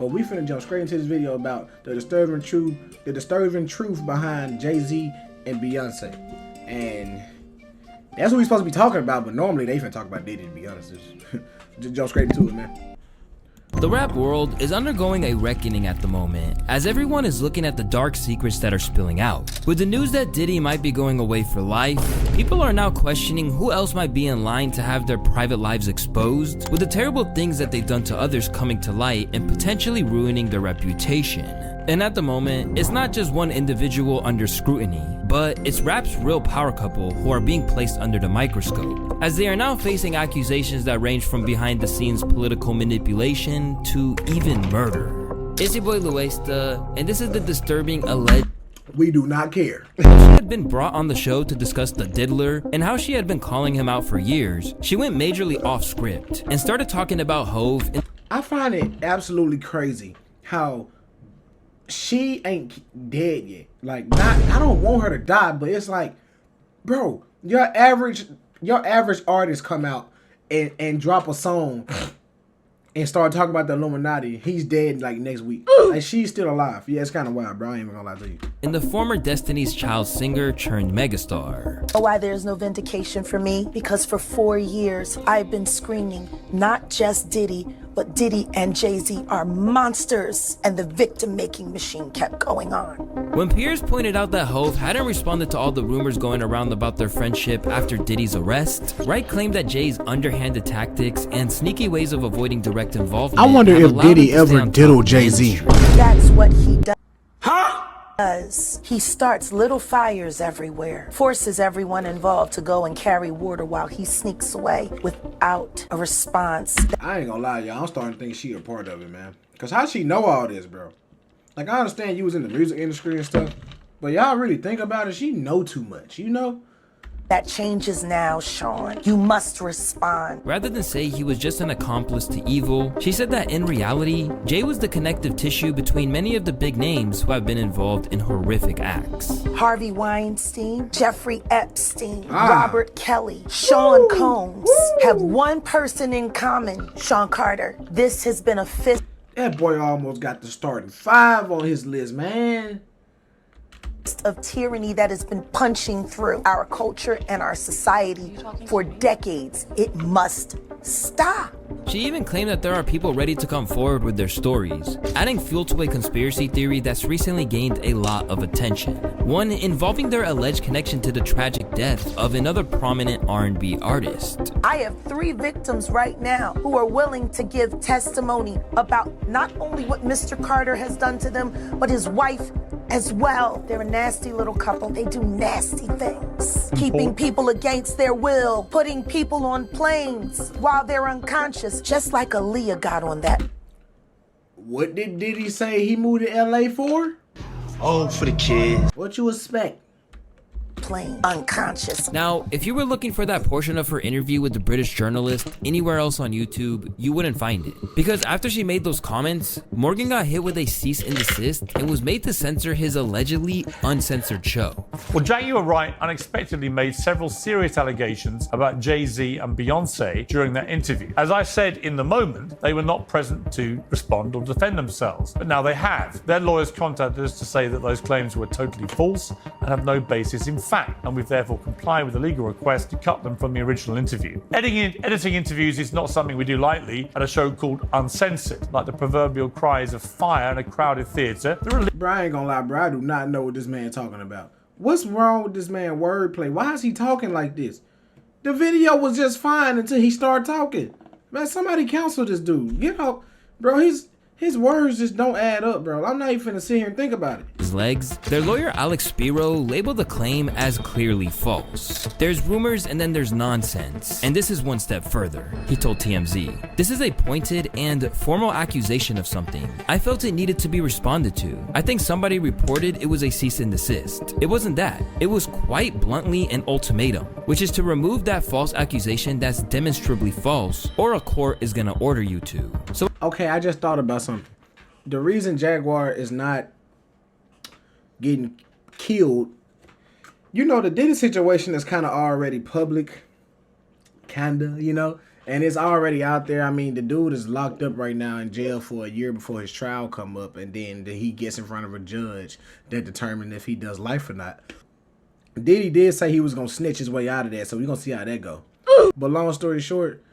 But we finna jump straight into this video about the disturbing truth behind Jay-Z and Beyonce. And that's what we're supposed to be talking about, but normally they finna talk about Diddy, to be honest. Just jump straight into it, man. The rap world is undergoing a reckoning at the moment, as everyone is looking at the dark secrets that are spilling out. With the news that Diddy might be going away for life, people are now questioning who else might be in line to have their private lives exposed, with the terrible things that they've done to others coming to light and potentially ruining their reputation. And at the moment, it's not just one individual under scrutiny, but it's rap's real power couple who are being placed under the microscope, as they are now facing accusations that range from behind the scenes political manipulation to even murder. It's your boy Luesta, and this is the disturbing alleged. We do not care. She had been brought on the show to discuss the diddler and how she had been calling him out for years. She went majorly off script and started talking about Hove. I find it absolutely crazy how she ain't dead yet. Like, I don't want her to die, but it's like, bro, your average artist come out and drop a song and start talking about the Illuminati. He's dead like next week. Like, she's still alive. Yeah, it's kind of wild, bro. I ain't even gonna lie to you. And the former Destiny's Child singer turned megastar. Why there's no vindication for me? Because for 4 years, I've been screaming, not just Diddy, but Diddy and Jay-Z are monsters, and the victim-making machine kept going on. When peers pointed out that Hove hadn't responded to all the rumors going around about their friendship after Diddy's arrest, Wright claimed that Jay's underhanded tactics and sneaky ways of avoiding direct involvement. I wonder if Diddy ever diddled Jay-Z. That's what he does. He starts little fires everywhere, forces everyone involved to go and carry water while he sneaks away without a response. I ain't gonna lie, y'all. I'm starting to think she a part of it, man. Cause how she know all this, bro? Like, I understand you was in the music industry and stuff, but y'all really think about it, she know too much, you know? That changes now, Sean. You must respond. Rather than say he was just an accomplice to evil, she said that in reality, Jay was the connective tissue between many of the big names who have been involved in horrific acts. Harvey Weinstein, Jeffrey Epstein, Robert Kelly, Sean Combs have one person in common, Sean Carter. This has been a fist. That boy almost got the starting 5 on his list, man. Of tyranny that has been punching through our culture and our society for decades. It must stop. She even claimed that there are people ready to come forward with their stories, adding fuel to a conspiracy theory that's recently gained a lot of attention. One involving their alleged connection to the tragic death of another prominent R&B artist. I have 3 victims right now who are willing to give testimony about not only what Mr. Carter has done to them, but his wife as well. They're a nasty little couple. They do nasty things. Keeping people against their will, putting people on planes while they're unconscious, just like Aaliyah got on that. What did Diddy say he moved to LA for? Oh, for the kids. What you expect? Plane unconscious. Now, if you were looking for that portion of her interview with the British journalist anywhere else on YouTube, you wouldn't find it. Because after she made those comments, Morgan got hit with a cease and desist and was made to censor his allegedly uncensored show. Well, Jay, you were right, unexpectedly made several serious allegations about Jay-Z and Beyonce during that interview. As I said in the moment, they were not present to respond or defend themselves, but now they have. Their lawyers contacted us to say that those claims were totally false and have no basis in fact, and we've therefore complied with the legal request to cut them from the original interview. Editing interviews is not something we do lightly at a show called Uncensored, like the proverbial cries of fire in a crowded theatre. Bro, I ain't gonna lie, bro. I do not know what this man talking about. What's wrong with this man wordplay? Why is he talking like this? The video was just fine until he started talking. Man, somebody counsel this dude. Get out. Bro, his words just don't add up, bro. I'm not even finna sit here and think about it. His legs. Their lawyer Alex Spiro labeled the claim as clearly false. There's rumors and then there's nonsense. And this is one step further. He told TMZ, "This is a pointed and formal accusation of something. I felt it needed to be responded to. I think somebody reported it was a cease and desist. It wasn't that. It was quite bluntly an ultimatum, which is to remove that false accusation that's demonstrably false, or a court is gonna order you to." So okay, I just thought about something. The reason Jaguar is not getting killed, you know, the Diddy situation is kind of already public, kinda, you know, And it's already out there. I mean, the dude is locked up right now in jail for a year before his trial come up, and then he gets in front of a judge that determines if he does life or not. Diddy did say he was gonna snitch his way out of that, so we're gonna see how that go. But long story short,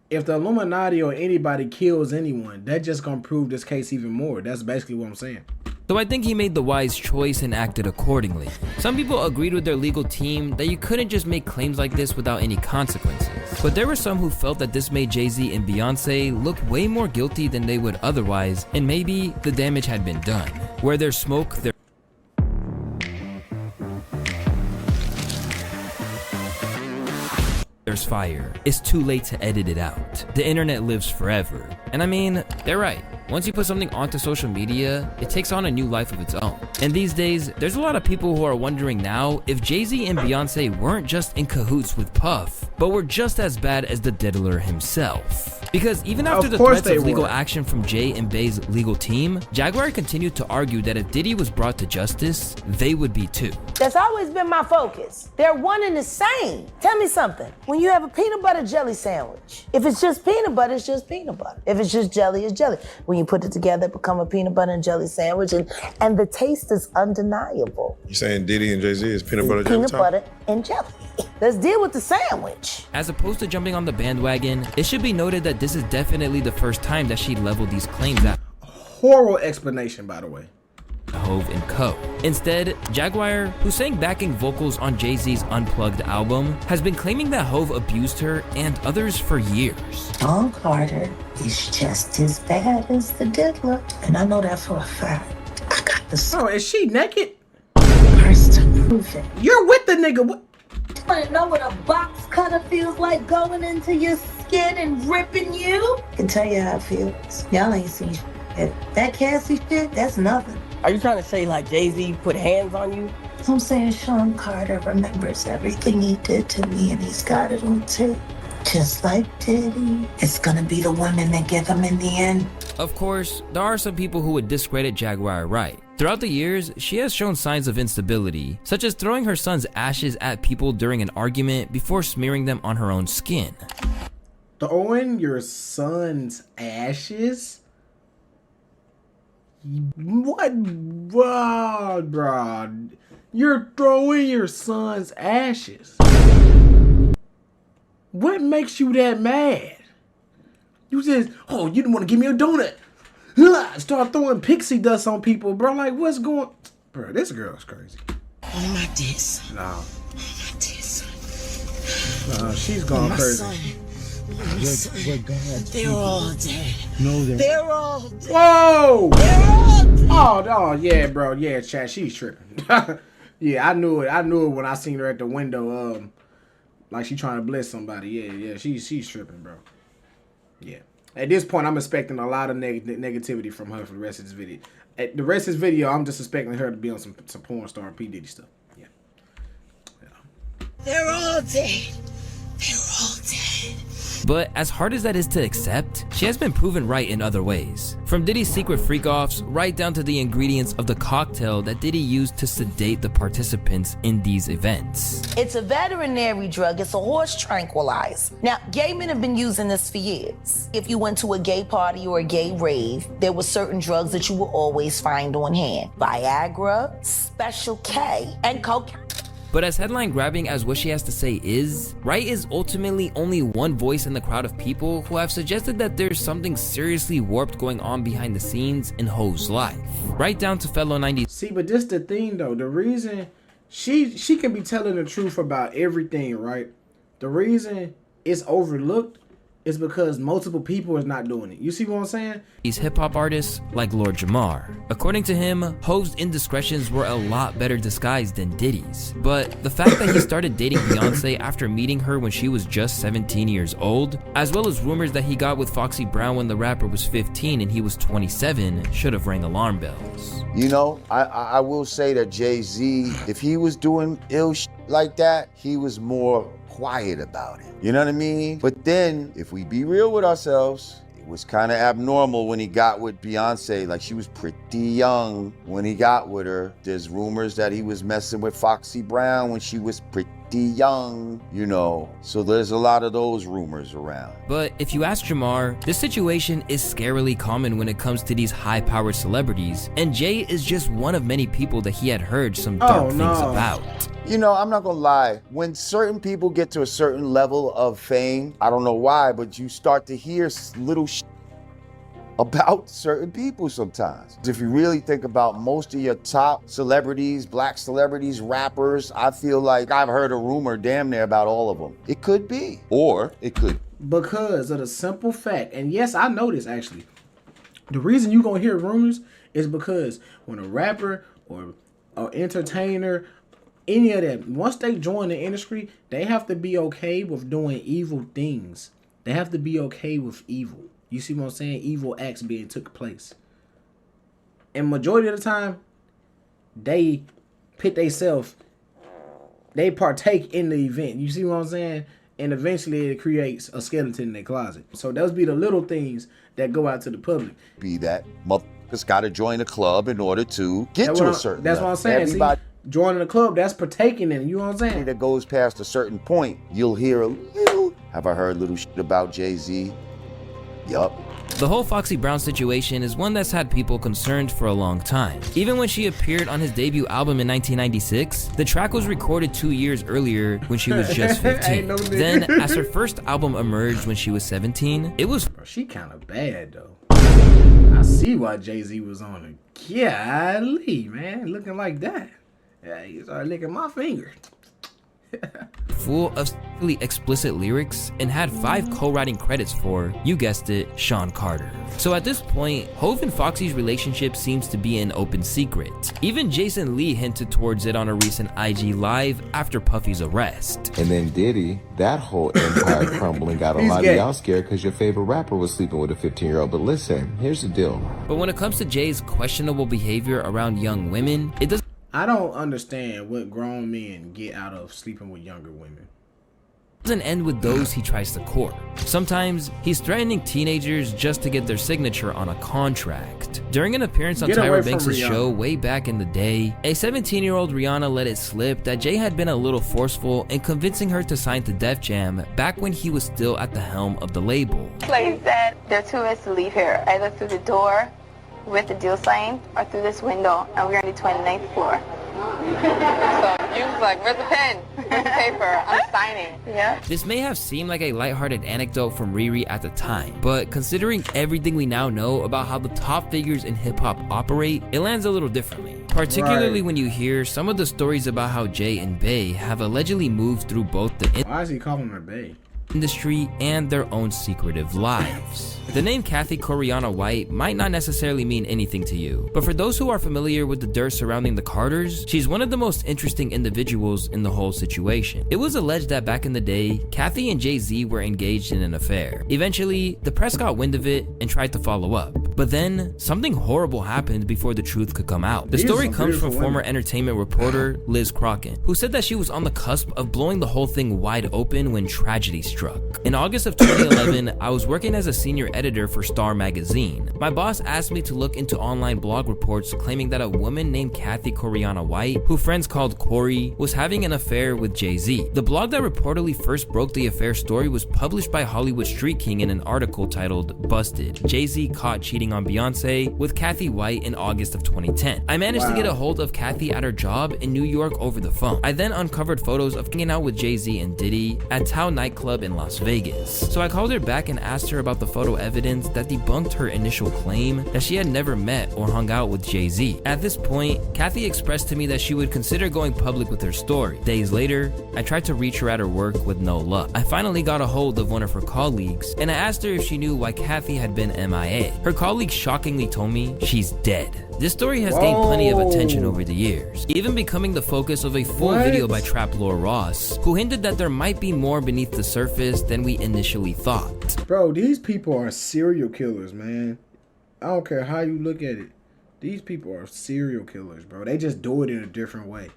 if the Illuminati or anybody kills anyone, that just gonna prove this case even more. That's basically what I'm saying. So I think he made the wise choice and acted accordingly. Some people agreed with their legal team that you couldn't just make claims like this without any consequences. But there were some who felt that this made Jay-Z and Beyonce look way more guilty than they would otherwise, and maybe the damage had been done. Where there's smoke, there's fire. It's too late to edit it out. The internet lives forever. And I mean, they're right. Once you put something onto social media, it takes on a new life of its own. And these days, there's a lot of people who are wondering now if Jay-Z and Beyonce weren't just in cahoots with Puff, but were just as bad as the diddler himself. Because even after the threats of legal action from Jay and Bey's legal team, Jaguar continued to argue that if Diddy was brought to justice, they would be too. That's always been my focus. They're one and the same. Tell me something. When you have a peanut butter jelly sandwich, if it's just peanut butter, it's just peanut butter. If it's just jelly, it's jelly. When you put it together, it becomes a peanut butter and jelly sandwich, and the taste is undeniable. You saying Diddy and Jay-Z is peanut butter jelly? Peanut butter and jelly. Let's deal with the sandwich. As opposed to jumping on the bandwagon, it should be noted that this is definitely the first time that she leveled these claims at Horrible explanation, by the way. Hove and Co. Instead, Jaguar, who sang backing vocals on Jay-Z's Unplugged album, has been claiming that Hove abused her and others for years. Sean Carter is just as bad as the diddler, and I know that for a fact. I got the Oh, is she naked? scars to prove it. You're with the nigga. What? Wanna know what a box cutter feels like going into your skin and ripping you? I can tell you how it feels. Y'all ain't seen shit. That Cassie shit, that's nothing. Are you trying to say like Jay-Z put hands on you? So I'm saying Sean Carter remembers everything he did to me, and he's got it on tape. Just like Diddy. It's gonna be the women that get him in the end. Of course, there are some people who would discredit Jaguar right. Throughout the years, she has shown signs of instability, such as throwing her son's ashes at people during an argument before smearing them on her own skin. Throwing your son's ashes? What? Wow, bro. You're throwing your son's ashes. What makes you that mad? You just, oh, you didn't want to give me a donut. Start throwing pixie dust on people, bro. Like, what's going... Bro, this girl's crazy. One of my discs. No. My discs. No, she's gone My crazy. son. My son. They're all dead. No, They're all dead. Whoa! They're all dead. Oh, yeah, bro. Yeah, chat, she's tripping. Yeah, I knew it. I knew it when I seen her at the window. Like she trying to bless somebody. Yeah. She's tripping, bro. Yeah. At this point, I'm expecting a lot of negativity from her for the rest of this video. At the rest of this video, I'm just expecting her to be on some porn star P. Diddy stuff. Yeah. They're all dead. They're all dead. But as hard as that is to accept, she has been proven right in other ways. From Diddy's secret freak-offs, right down to the ingredients of the cocktail that Diddy used to sedate the participants in these events. It's a veterinary drug. It's a horse tranquilizer. Now, gay men have been using this for years. If you went to a gay party or a gay rave, there were certain drugs that you will always find on hand. Viagra, Special K, and cocaine. But as headline grabbing as what she has to say is, Wright is ultimately only one voice in the crowd of people who have suggested that there's something seriously warped going on behind the scenes in Hove's life. Right down to fellow 90s. See, but this the thing though. The reason she can be telling the truth about everything, right? The reason it's overlooked is because multiple people is not doing it. You see what I'm saying? These hip-hop artists like Lord Jamar. According to him, Hove's indiscretions were a lot better disguised than Diddy's. But the fact that he started dating Beyonce after meeting her when she was just 17 years old, as well as rumors that he got with Foxy Brown when the rapper was 15 and he was 27, should have rang alarm bells. You know, I will say that Jay-Z, if he was doing ill shit like that, he was more quiet about it. You know what I mean? But then, if we be real with ourselves, it was kind of abnormal when he got with Beyonce. Like, she was pretty young when he got with her. There's rumors that he was messing with Foxy Brown when she was pretty young, you know. So there's a lot of those rumors around. But if you ask Jamar, this situation is scarily common when it comes to these high-powered celebrities, and Jay is just one of many people that he had heard some dark things about. You know, I'm not gonna lie. When certain people get to a certain level of fame, I don't know why, but you start to hear little about certain people sometimes. If you really think about most of your top celebrities, black celebrities, rappers, I feel like I've heard a rumor damn near about all of them. It could be, or it could. Because of the simple fact, and yes, I know this actually. The reason you gonna hear rumors is because when a rapper or an entertainer, any of that, once they join the industry, they have to be okay with doing evil things. They have to be okay with evil. You see what I'm saying? Evil acts being took place. And majority of the time, they pit themselves, they partake in the event. You see what I'm saying? And eventually it creates a skeleton in their closet. So those be the little things that go out to the public. Be that motherfuckers gotta join a club in order to get to a certain That's level. what I'm saying. Everybody joining the club, that's partaking in it. You know what I'm saying? that goes past a certain point, you'll hear a little, have I heard little shit about Jay-Z? Yup. The whole Foxy Brown situation is one that's had people concerned for a long time. Even when she appeared on his debut album in 1996, the track was recorded 2 years earlier when she was just 15. Then, as her first album emerged when she was 17, it was... Bro, she kind of bad, though. I see why Jay-Z was on her. Golly, man, looking like that. Yeah, he started licking my finger. full of sexually explicit lyrics and had 5 co-writing credits for, you guessed it, Sean Carter. So at this point, Hov and Foxy's relationship seems to be an open secret. Even Jason Lee hinted towards it on a recent IG Live after Puffy's arrest. And then Diddy, that whole empire crumbling got a lot of y'all scared because your favorite rapper was sleeping with a 15-year-old. But listen, here's the deal. But when it comes to Jay's questionable behavior around young women, it doesn't... I don't understand what grown men get out of sleeping with younger women. Doesn't end with those he tries to court. Sometimes he's threatening teenagers just to get their signature on a contract. During an appearance on Tyra Banks' show way back in the day, a 17-year-old Rihanna let it slip that Jay had been a little forceful in convincing her to sign to Def Jam back when he was still at the helm of the label. Like that, there are 2 ways to leave here, either through the door with the deal sign or through this window, and we're on the 29th floor. So you was like, where's the pen? Where's the paper? I'm signing. Yeah. This may have seemed like a lighthearted anecdote from Riri at the time, but considering everything we now know about how the top figures in hip-hop operate, it lands a little differently. Particularly when you hear some of the stories about how Jay and Bey have allegedly moved through both the Why is he calling her Bey? Industry and their own secretive lives. The name Kathy Coriana White might not necessarily mean anything to you, but for those who are familiar with the dirt surrounding the Carters, she's one of the most interesting individuals in the whole situation. It was alleged that back in the day, Kathy and Jay-Z were engaged in an affair. Eventually, the press got wind of it and tried to follow up. But then, something horrible happened before the truth could come out. The story comes from former entertainment reporter Liz Crocken, who said that she was on the cusp of blowing the whole thing wide open when tragedy struck. In August of 2011, I was working as a senior editor for Star Magazine. My boss asked me to look into online blog reports claiming that a woman named Kathy Coriana White, who friends called Corey, was having an affair with Jay-Z. The blog that reportedly first broke the affair story was published by Hollywood Street King in an article titled Busted: Jay-Z Caught Cheating on Beyonce with Kathy White in August of 2010. I managed to get a hold of Kathy at her job in New York over the phone. I then uncovered photos of hanging out with Jay-Z and Diddy at Tao nightclub in Las Vegas. So I called her back and asked her about the photo evidence that debunked her initial claim that she had never met or hung out with Jay-Z. At this point, Kathy expressed to me that she would consider going public with her story. Days later, I tried to reach her at her work with no luck. I finally got a hold of one of her colleagues and I asked her if she knew why Kathy had been MIA. Her colleague shockingly told me she's dead. This story has gained plenty of attention over the years, even becoming the focus of a full video by Trap Lord Ross, who hinted that there might be more beneath the surface than we initially thought. Bro, these people are serial killers, man. I don't care how you look at it. These people are serial killers, bro. They just do it in a different way.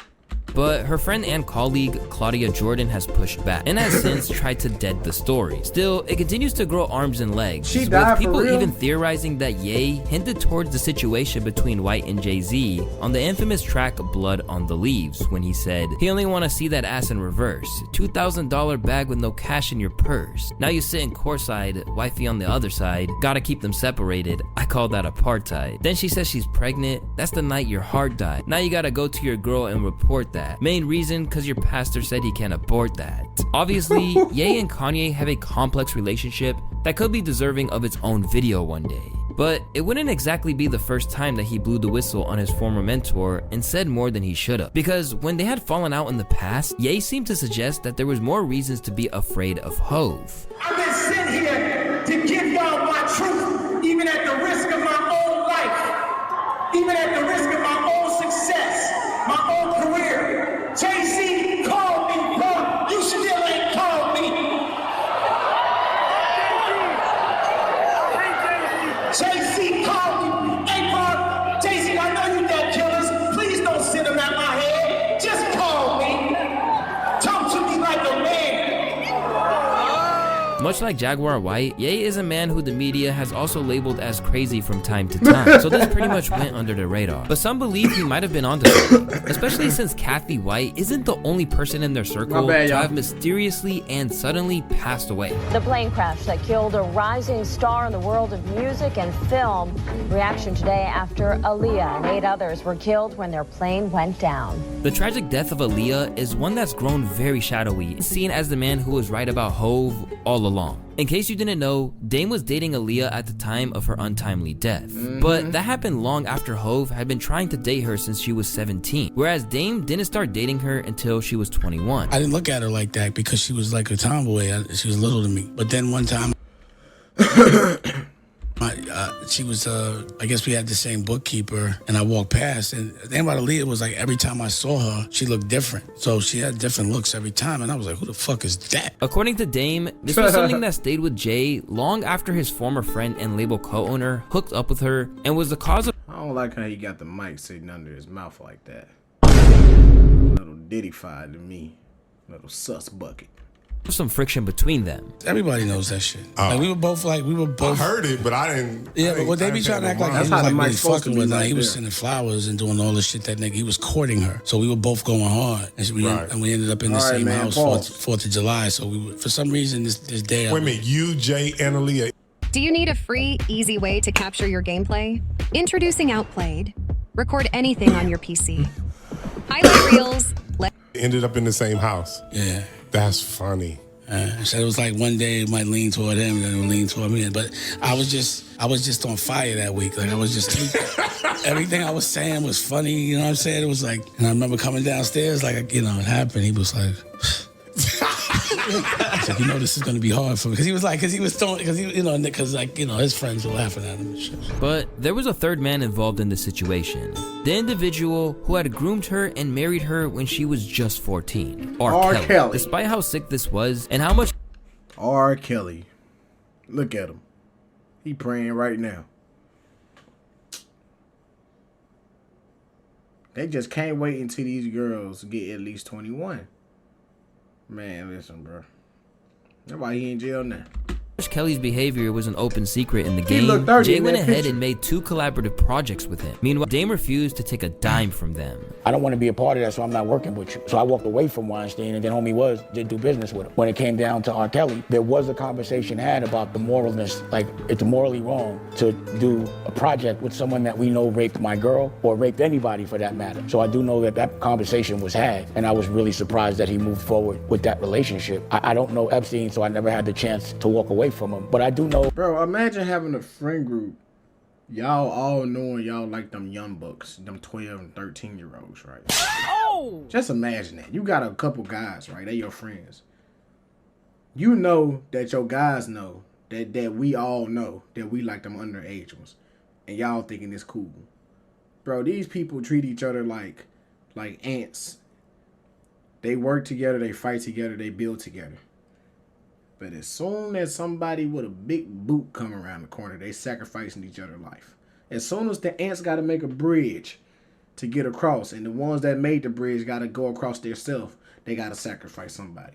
But her friend and colleague, Claudia Jordan, has pushed back and has since tried to dead the story. Still, it continues to grow arms and legs, She with died for people real? even theorizing that Ye hinted towards the situation between White and Jay-Z on the infamous track Blood on the Leaves, when he said, "He only wanna see that ass in reverse. $2,000 bag with no cash in your purse. Now you sit in courtside, wifey on the other side. Gotta keep them separated. I call that apartheid." Then she says she's pregnant. That's the night your heart died. Now you gotta go to your girl and report that. Main reason, cause your pastor said he can't abort that. Obviously, Ye and Kanye have a complex relationship that could be deserving of its own video one day. But it wouldn't exactly be the first time that he blew the whistle on his former mentor and said more than he should have. Because when they had fallen out in the past, Ye seemed to suggest that there was more reasons to be afraid of Hove. I've been sent here to give y'all my truth, even at the risk of my own life, even at the risk of my own success, my own career. Jay-Z called me, bro. You still ain't called me. Jay-Z called me. Hey, bro, Jay-Z, I know you got killers. Please don't send them at my head. Just call me. Talk to me like a man. Much like Jaguar White, Ye is a man who the media has also labeled as crazy from time to time, so this pretty much went under the radar. But some believe he might have been onto something, especially since Kathy White isn't the only person in their circle My bad, to y'all. have mysteriously and suddenly passed away. The plane crash that killed a rising star in the world of music and film. Reaction today after Aaliyah and 8 others were killed when their plane went down. The tragic death of Aaliyah is one that's grown very shadowy, seen as the man who was right about Hove all along. In case you didn't know, Dame was dating Aaliyah at the time of her untimely death. But that happened long after Hove had been trying to date her since she was 17, whereas Dame didn't start dating her until she was 21. I didn't look at her like that because she was like a tomboy. She was little to me. But then one time, she was, I guess we had the same bookkeeper, and I walked past, and the thing about Aaliyah was like every time I saw her, she looked different. So she had different looks every time, and I was like, who the fuck is that? According to Dame, this was something that stayed with Jay long after his former friend and label co-owner hooked up with her and was the cause of... I don't like how he got the mic sitting under his mouth like that. Little Diddy-fied to me. Little sus bucket. some friction between them. Everybody knows that shit. Like we were both. I heard it, but I didn't. Yeah, but what they be trying to act like he was like really fucking with her. He was sending flowers and doing all the shit that nigga. He was courting her, so we were both going hard, and we ended up in the same house 4th of July. So we were, for some reason this day. Wait a minute, you, Jay, and Aaliyah. Do you need a free, easy way to capture your gameplay? Introducing Outplayed. Record anything on your PC. Highlight reels. Ended up in the same house. Yeah. That's funny. So it was like one day it might lean toward him and then it would lean toward me. But I was just on fire that week. Like I was just everything I was saying was funny. You know what I'm saying? It was like, and I remember coming downstairs, like, you know, it happened. He was like, I said, you know, this is going to be hard for me. Because he was like, because like, you know, his friends were laughing at him and shit. But there was a third man involved in the situation. The individual who had groomed her and married her when she was just 14. R. Kelly. Despite how sick this was and how much... R. Kelly. Look at him. He praying right now. They just can't wait until these girls get at least 21. Man, listen, bro. That's why he in jail now. Kelly's behavior was an open secret in the He looked game. 30 Jay in went that ahead picture. and made 2 collaborative projects with him. Meanwhile, Dame refused to take a dime from them. I don't want to be a part of that, so I'm not working with you. So I walked away from Weinstein, and then homie didn't do business with him. When it came down to R. Kelly, there was a conversation had about the moralness, like it's morally wrong to do a project with someone that we know raped my girl or raped anybody for that matter. So I do know that that conversation was had, and I was really surprised that he moved forward with that relationship. I don't know Epstein, so I never had the chance to walk away from him, but I do know. Bro, imagine having a friend group. Y'all all knowing y'all like them young bucks, them 12 and 13-year-olds, right? Oh! Just imagine that. You got a couple guys, right? They your friends. You know that your guys know that we all know that we like them underage ones. And y'all thinking it's cool. Bro, these people treat each other like ants. They work together, they fight together, they build together. But as soon as somebody with a big boot come around the corner, they sacrificing each other's life. As soon as the ants got to make a bridge to get across, and the ones that made the bridge got to go across themselves. They got to sacrifice somebody.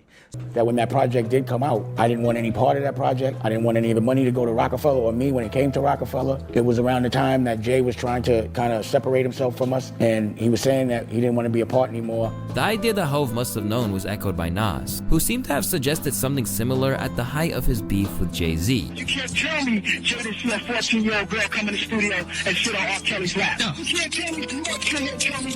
That when that project did come out, I didn't want any part of that project. I didn't want any of the money to go to Rockefeller or me when it came to Rockefeller. It was around the time that Jay was trying to kind of separate himself from us, and he was saying that he didn't want to be a part anymore. The idea that Hov must have known was echoed by Nas, who seemed to have suggested something similar at the height of his beef with Jay-Z. You can't tell me Jada see a 14-year-old girl come in the studio and sit on R. Kelly's lap. You can't tell me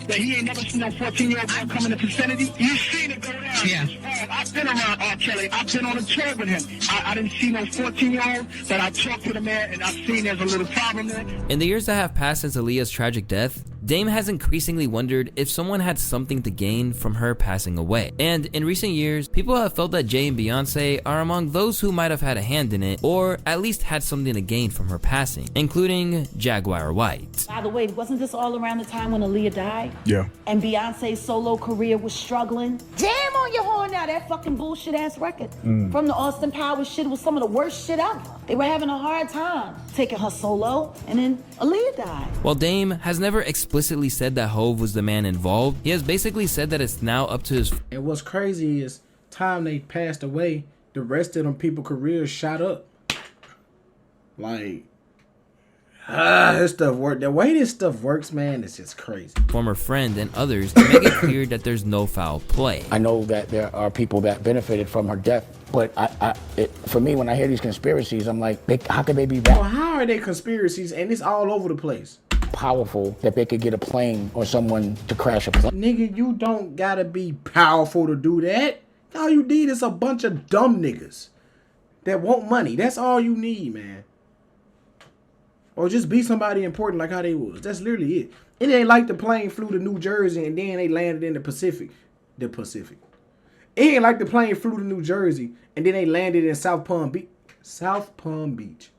that he ain't never seen no 14-year-old girl come in the vicinity. You seen it go down. Yeah. I've been around R. Kelly. I've been on a tour with him. I didn't see no 14-year-old, but I talked to the man and I've seen there's a little problem there. In the years that have passed since Aaliyah's tragic death, Dame has increasingly wondered if someone had something to gain from her passing away. And in recent years, people have felt that Jay and Beyonce are among those who might have had a hand in it, or at least had something to gain from her passing, including Jaguar White. By the way, wasn't this all around the time when Aaliyah died? Yeah. And Beyonce's solo career was struggling? Jam on your horn now, that fucking bullshit ass record. From the Austin Powers shit, was some of the worst shit ever. They were having a hard time taking her solo, and then Aaliyah died. While Dame has never explicitly said that Hov was the man involved, he has basically said that it's now up to his... And what's crazy is, time they passed away, the rest of them people careers shot up. Like, this stuff work. The way this stuff works, man, it's just crazy. Former friend and others to make it clear that there's no foul play. I know that there are people that benefited from her death, but for me, when I hear these conspiracies, I'm like, how could they be that? Well, how are they conspiracies and it's all over the place? Powerful that they could get a plane or someone to crash a plane. Nigga, you don't gotta be powerful to do that. All you need is a bunch of dumb niggas that want money. That's all you need, man. Or just be somebody important like how they was. That's literally it. It ain't like the plane flew to New Jersey and then they landed in the Pacific. The Pacific. It ain't like the plane flew to New Jersey and then they landed in South Palm Beach. South Palm Beach.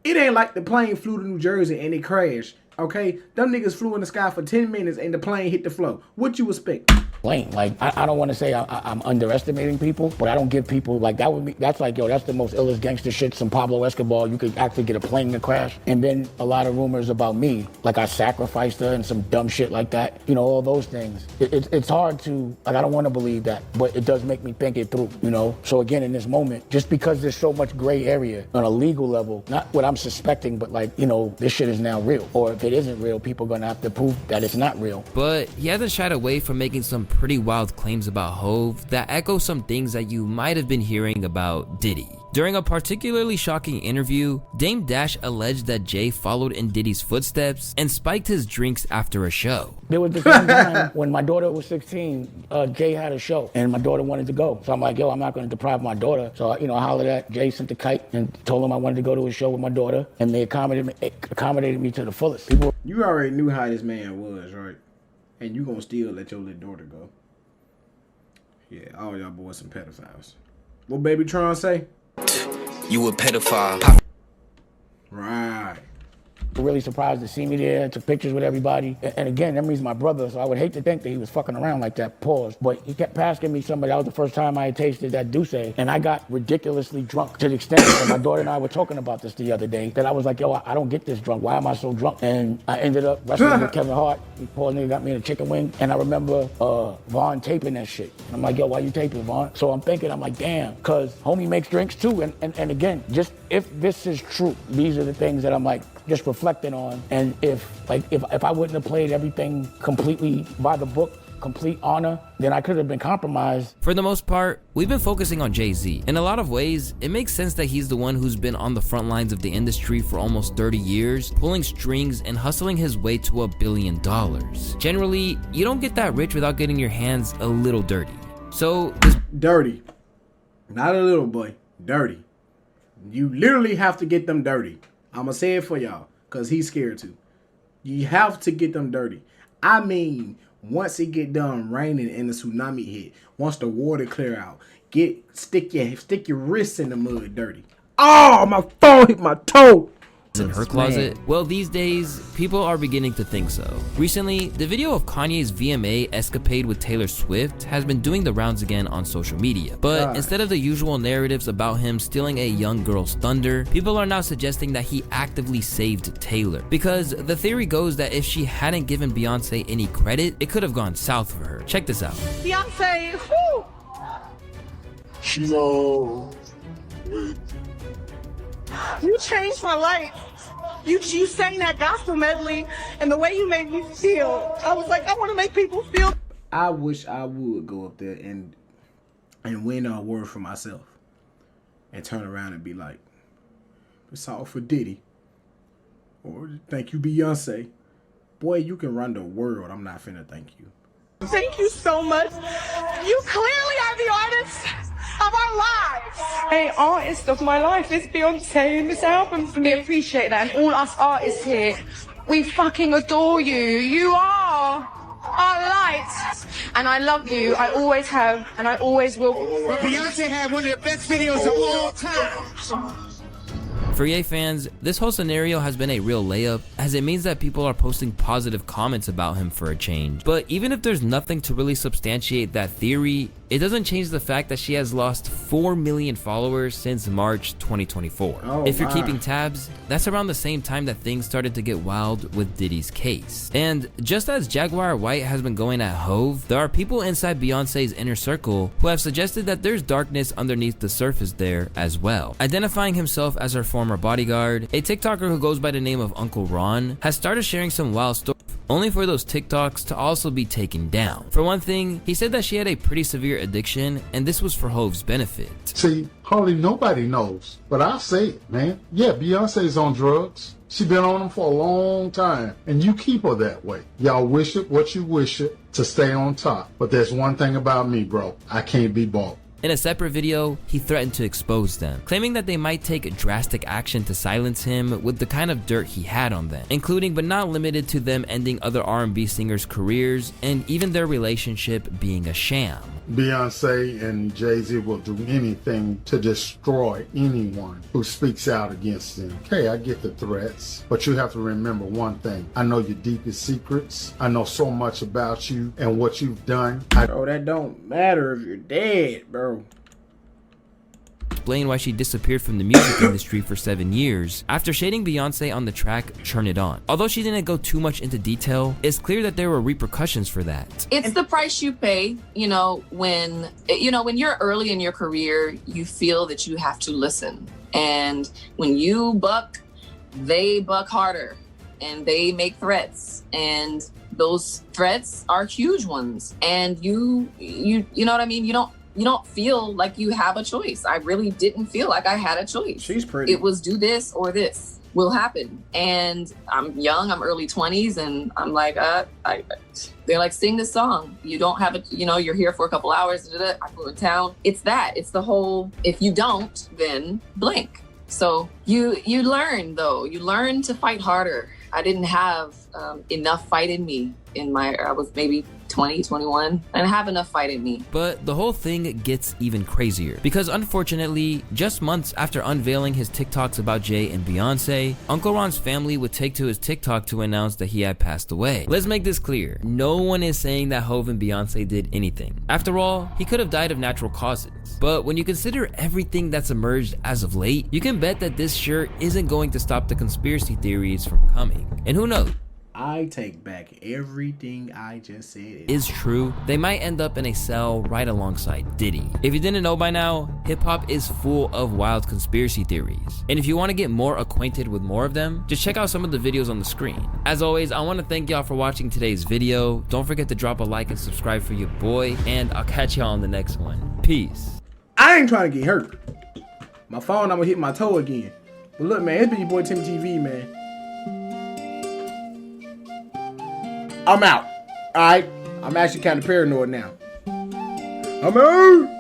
It ain't like the plane flew to New Jersey and it crashed. Okay? Them niggas flew in the sky for 10 minutes and the plane hit the floor. What you expect? Plane. Like, I don't want to say I'm underestimating people, but I don't give people, like, that's like, yo, that's the most illest gangster shit, some Pablo Escobar. You could actually get a plane to crash. And then a lot of rumors about me, like I sacrificed her and some dumb shit like that. You know, all those things. It's hard to, like, I don't want to believe that, but it does make me think it through, you know? So again, in this moment, just because there's so much gray area on a legal level, not what I'm suspecting, but like, you know, this shit is now real. Or if it isn't real, people are going to have to prove that it's not real. But he hasn't shied away from making some pretty wild claims about Hov that echo some things that you might have been hearing about Diddy. During a particularly shocking interview, Dame Dash alleged that Jay followed in Diddy's footsteps and spiked his drinks after a show. There was this one time when my daughter was 16, Jay had a show and my daughter wanted to go. So I'm like, yo, I'm not going to deprive my daughter. So, you know, I hollered at Jay, sent the kite and told him I wanted to go to a show with my daughter, and they accommodated me to the fullest. You already knew how this man was, right? And you gonna still let your little daughter go. Yeah, all y'all boys some pedophiles. What Baby Tron say? You a pedophile. Right. Really surprised to see me there, took pictures with everybody. And again, that means my brother, so I would hate to think that he was fucking around like that, pause. But he kept asking me somebody, that was the first time I had tasted that Douce, and I got ridiculously drunk to the extent that my daughter and I were talking about this the other day, that I was like, yo, I don't get this drunk, why am I so drunk? And I ended up wrestling with Kevin Hart, poor nigga got me in a chicken wing, and I remember Vaughn taping that shit. And I'm like, yo, why you taping, Vaughn? So I'm thinking, I'm like, damn, cause homie makes drinks too, and again, just if this is true, these are the things that I'm like, just reflecting on. And if I wouldn't have played everything completely by the book, complete honor, then I could have been compromised. For the most part, we've been focusing on Jay-Z. In a lot of ways, it makes sense that he's the one who's been on the front lines of the industry for almost 30 years, pulling strings and hustling his way to $1 billion. Generally, you don't get that rich without getting your hands a little dirty. So, dirty. Not a little boy. Dirty. You literally have to get them dirty. I'ma say it for y'all, cause he's scared to. You have to get them dirty. I mean, once it get done raining and the tsunami hit, once the water clear out, stick your wrists in the mud dirty. Oh, my phone hit my toe. in her closet? Well, these days, people are beginning to think so. Recently, the video of Kanye's VMA escapade with Taylor Swift has been doing the rounds again on social media. But instead of the usual narratives about him stealing a young girl's thunder, people are now suggesting that he actively saved Taylor. Because the theory goes that if she hadn't given Beyonce any credit, it could have gone south for her. Check this out. Beyonce, whoo! She's all... You changed my life. You sang that gospel medley, and the way you made me feel, I was like, I want to make people feel. I wish I would go up there and win a award for myself, and turn around and be like, "It's all for Diddy," or "Thank you, Beyonce." Boy, you can run the world. I'm not finna thank you. Thank you so much. You clearly are the artist of our lives. Hey, artist of my life is Beyonce in this album for me. I appreciate that. And all us artists here, we fucking adore you. You are our light. And I love you. I always have, and I always will. Beyonce had one of the best videos of all time. For Ye fans, this whole scenario has been a real layup, as it means that people are posting positive comments about him for a change. But even if there's nothing to really substantiate that theory, it doesn't change the fact that she has lost 4 million followers since March 2024. If you're keeping tabs, that's around the same time that things started to get wild with Diddy's case. And just as Jaguar White has been going at Hove, there are people inside Beyonce's inner circle who have suggested that there's darkness underneath the surface there as well. Identifying himself as her former bodyguard, a TikToker who goes by the name of Uncle Ron has started sharing some wild stories, only for those TikToks to also be taken down. For one thing, he said that she had a pretty severe addiction, and this was for Hove's benefit. See, hardly nobody knows, but I'll say it, man. Yeah, Beyonce's on drugs. She been on them for a long time, and you keep her that way. Y'all wish it what you wish it to stay on top. But there's one thing about me, bro. I can't be bought. In a separate video, he threatened to expose them, claiming that they might take drastic action to silence him with the kind of dirt he had on them, including but not limited to them ending other R&B singers' careers and even their relationship being a sham. Beyonce and Jay-Z will do anything to destroy anyone who speaks out against them. Okay, I get the threats, but you have to remember one thing. I know your deepest secrets. I know so much about you and what you've done. Bro, that don't matter if you're dead, bro. Explain why she disappeared from the music industry for 7 years after shading Beyonce on the track Turn It On. Although she didn't go too much into detail, it's clear that there were repercussions for that. It's the price you pay, when you're early in your career, you feel that you have to listen. And when you buck, they buck harder and they make threats. And those threats are huge ones. And you know what I mean? You don't feel like you have a choice. I really didn't feel like I had a choice. She's pretty. It was do this or this will happen. And I'm young, I'm early 20s, and I'm like, they're like, sing this song. You don't have it, you're here for a couple hours. I flew in town. It's that. It's the whole, if you don't, then blink. So you learn, though. You learn to fight harder. I didn't have enough fight in me I was maybe 20, 21. I didn't have enough fight in me. But the whole thing gets even crazier because unfortunately, just months after unveiling his TikToks about Jay and Beyonce, Uncle Ron's family would take to his TikTok to announce that he had passed away. Let's make this clear. No one is saying that Hove and Beyonce did anything. After all, he could have died of natural causes. But when you consider everything that's emerged as of late, you can bet that this sure isn't going to stop the conspiracy theories from coming. And who knows? I take back everything I just said. Is true, they might end up in a cell right alongside Diddy. If you didn't know by now, hip-hop is full of wild conspiracy theories. And if you want to get more acquainted with more of them, just check out some of the videos on the screen. As always, I want to thank y'all for watching today's video. Don't forget to drop a like and subscribe for your boy, and I'll catch y'all on the next one. Peace. I ain't trying to get hurt. My phone, I'm gonna hit my toe again. But look, man, it's been your boy Timmy TV, man. I'm out. Alright? I'm actually kind of paranoid now. I'm out.